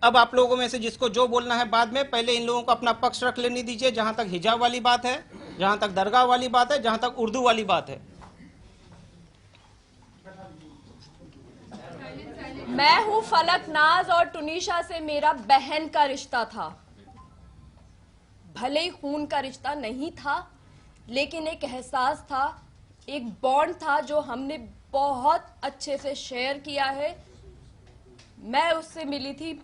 अब आप लोगों में से जिसको जो बोलना है बाद में, पहले इन लोगों को अपना पक्ष रख लेने दीजिए, जहां तक हिजाब वाली बात है, जहां तक दरगाह वाली बात है, जहां तक उर्दू वाली बात है। मैं हूं फलकनाज और टुनीशा से मेरा बहन का रिश्ता था। भले ही खून का रिश्ता नहीं था, लेकिन एक एहसास था, एक बॉन्ड था जो हमने बहुत अच्छे से शेयर किया है। मैं उससे मिली थी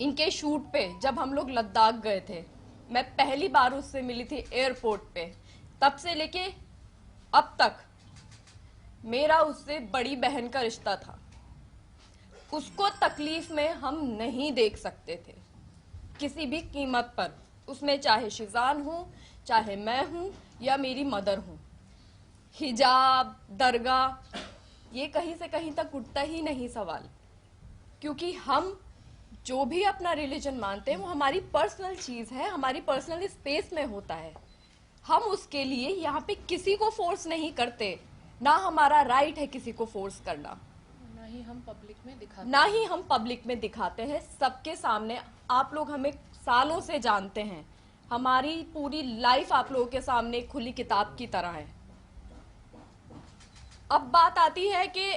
इनके शूट पे, जब हम लोग लद्दाख गए थे। मैं पहली बार उससे मिली थी एयरपोर्ट पे। तब से लेके अब तक मेरा उससे बड़ी बहन का रिश्ता था। उसको तकलीफ में हम नहीं देख सकते थे किसी भी कीमत पर, उसमें चाहे शिजान हो, चाहे मैं हूं या मेरी मदर हूं। हिजाब, दरगाह, ये कहीं से कहीं तक उठता ही नहीं सवाल, क्योंकि हम जो भी अपना रिलीजन मानते हैं वो हमारी पर्सनल चीज है, हमारी पर्सनल स्पेस में होता है। हम उसके लिए यहाँ पे किसी को फोर्स नहीं करते, ना हमारा राइट है किसी को फोर्स करना, ना ही हम पब्लिक में दिखाते हैं सबके सामने। आप लोग हमें सालों से जानते हैं, हमारी पूरी लाइफ आप लोगों के सामने खुली किताब की तरह है। अब बात आती है कि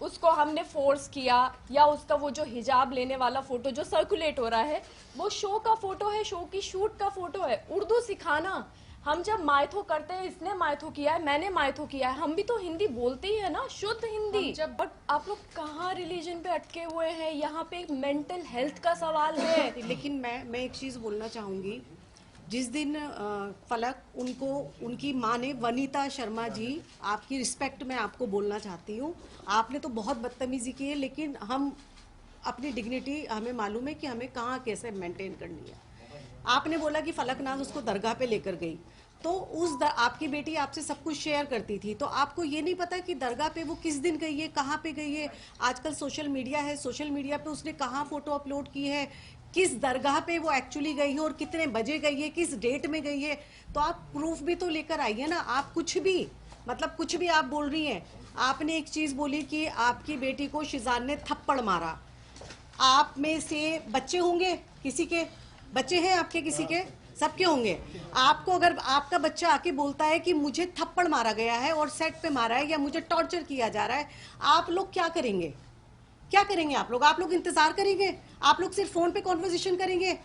उसको हमने फोर्स किया, या उसका वो जो हिजाब लेने वाला फोटो जो सर्कुलेट हो रहा है वो शो का फोटो है, शो की शूट का फोटो है। उर्दू सिखाना, हम जब मायथो करते हैं, इसने मायथो किया है, मैंने मायथो किया है, हम भी तो हिंदी बोलते ही है ना, शुद्ध हिंदी। जब बट आप लोग कहाँ रिलीजन पे अटके हुए हैं, यहाँ पे एक मेंटल हेल्थ का सवाल है। लेकिन मैं एक चीज़ बोलना चाहूँगी। जिस दिन फलक उनको उनकी माँ ने, वनीता शर्मा जी, आपकी रिस्पेक्ट में आपको बोलना चाहती हूँ, आपने तो बहुत बदतमीजी की है, लेकिन हम अपनी डिग्निटी हमें मालूम है कि हमें कहाँ कैसे मेंटेन करनी है। आपने बोला कि फलकनाज उसको दरगाह पे लेकर गई, तो आपकी बेटी आपसे सब कुछ शेयर करती थी, तो आपको ये नहीं पता कि दरगाह पे वो किस दिन गई है, कहाँ पे गई है। आजकल सोशल मीडिया है, सोशल मीडिया पे उसने कहाँ फोटो अपलोड की है, किस दरगाह पे वो एक्चुअली गई है और कितने बजे गई है, किस डेट में गई है, तो आप प्रूफ भी तो लेकर आइए ना। आप कुछ भी, मतलब कुछ भी आप बोल रही हैं। आपने एक चीज़ बोली कि आपकी बेटी को शिजान ने थप्पड़ मारा। आप में से बच्चे होंगे, किसी के बच्चे हैं आपके, किसी के, सबके होंगे। आपको अगर आपका बच्चा आके बोलता है कि मुझे थप्पड़ मारा गया है और सेट पे मारा है या मुझे टॉर्चर किया जा रहा है, आप लोग क्या करेंगे? क्या करेंगे आप लोग? आप लोग इंतजार करेंगे? आप लोग सिर्फ फोन पे कॉन्वर्सेशन करेंगे?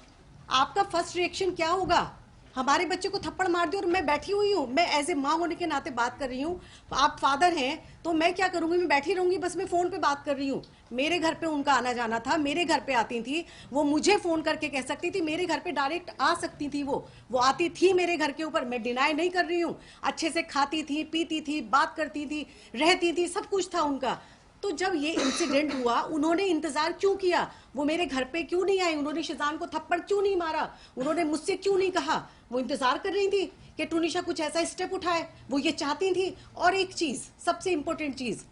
आपका फर्स्ट रिएक्शन क्या होगा? हमारे बच्चे को थप्पड़ मार दिया और मैं बैठी हुई हूँ, मैं एज ए माँ होने के नाते बात कर रही हूँ। आप फादर हैं तो मैं क्या करूंगी? मैं बैठी रहूंगी, बस मैं फोन पे बात कर रही हूँ। मेरे घर पे उनका आना जाना था, मेरे घर पे आती थी वो, मुझे फोन करके कह सकती थी, मेरे घर पे डायरेक्ट आ सकती थी वो आती थी मेरे घर के ऊपर। मैं डिनाई नहीं कर रही हूँ, अच्छे से खाती थी, पीती थी, बात करती थी, रहती थी, सब कुछ था उनका। तो जब ये इंसिडेंट हुआ, उन्होंने इंतजार क्यों किया? वो मेरे घर पे क्यों नहीं आई? उन्होंने शिजान को थप्पड़ क्यों नहीं मारा? उन्होंने मुझसे क्यों नहीं कहा? वो इंतजार कर रही थी कि टुनीशा कुछ ऐसा स्टेप उठाए, वो ये चाहती थी। और एक चीज, सबसे इंपॉर्टेंट चीज,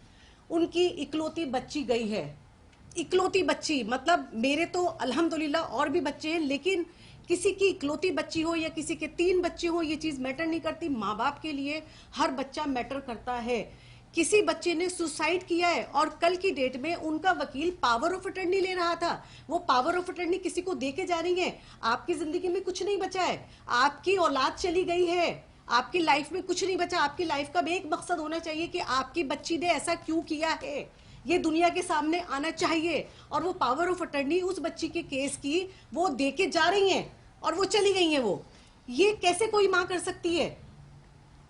उनकी इकलौती बच्ची गई है। इकलौती बच्ची, मतलब मेरे तो अल्हम्दुलिल्लाह और भी बच्चे हैं, लेकिन किसी की इकलौती बच्ची हो या किसी के 3 बच्चे हो, ये चीज मैटर नहीं करती। माँ बाप के लिए हर बच्चा मैटर करता है। किसी बच्चे ने सुसाइड किया है और कल की डेट में उनका वकील पावर ऑफ अटर्नी ले रहा था, वो पावर ऑफ अटर्नी किसी को दे के जा रही है। आपकी जिंदगी में कुछ नहीं बचा है, आपकी औलाद चली गई है, आपकी लाइफ में कुछ नहीं बचा। आपकी लाइफ का भी एक मकसद होना चाहिए कि आपकी बच्ची ने ऐसा क्यों किया है, ये दुनिया के सामने आना चाहिए। और वो पावर ऑफ अटर्नी उस बच्ची के केस की वो दे के जा रही हैं और वो चली गई हैं। वो ये कैसे कोई माँ कर सकती है?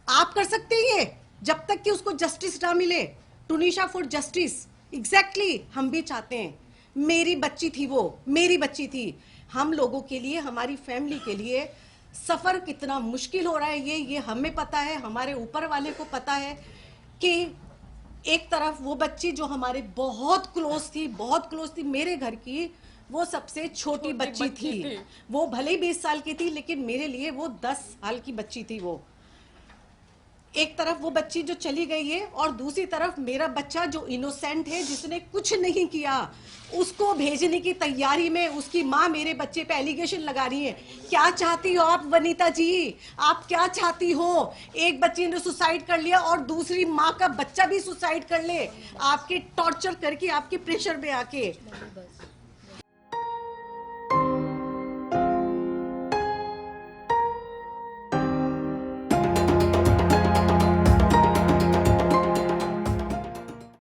आप कर सकते हैं ये, जब तक कि उसको जस्टिस ना मिले। टुनीशा फॉर जस्टिस, एग्जैक्टली हम भी चाहते हैं। मेरी बच्ची थी वो, मेरी बच्ची थी। हम लोगों के लिए, हमारी फैमिली के लिए सफर कितना मुश्किल हो रहा है ये हमें पता है, हमारे ऊपर वाले को पता है कि एक तरफ वो बच्ची जो हमारे बहुत क्लोज थी, बहुत क्लोज थी, मेरे घर की वो सबसे छोटी बच्ची थी। वो भले ही 20 साल की थी, लेकिन मेरे लिए वो 10 साल की बच्ची थी। वो एक तरफ वो बच्ची जो चली गई है और दूसरी तरफ मेरा बच्चा जो इनोसेंट है, जिसने कुछ नहीं किया, उसको भेजने की तैयारी में उसकी माँ मेरे बच्चे पे एलिगेशन लगा रही है। क्या चाहती हो आप वनीता जी? आप क्या चाहती हो? एक बच्ची ने सुसाइड कर लिया और दूसरी माँ का बच्चा भी सुसाइड कर ले, आपके टॉर्चर करके, आपके प्रेशर में आके।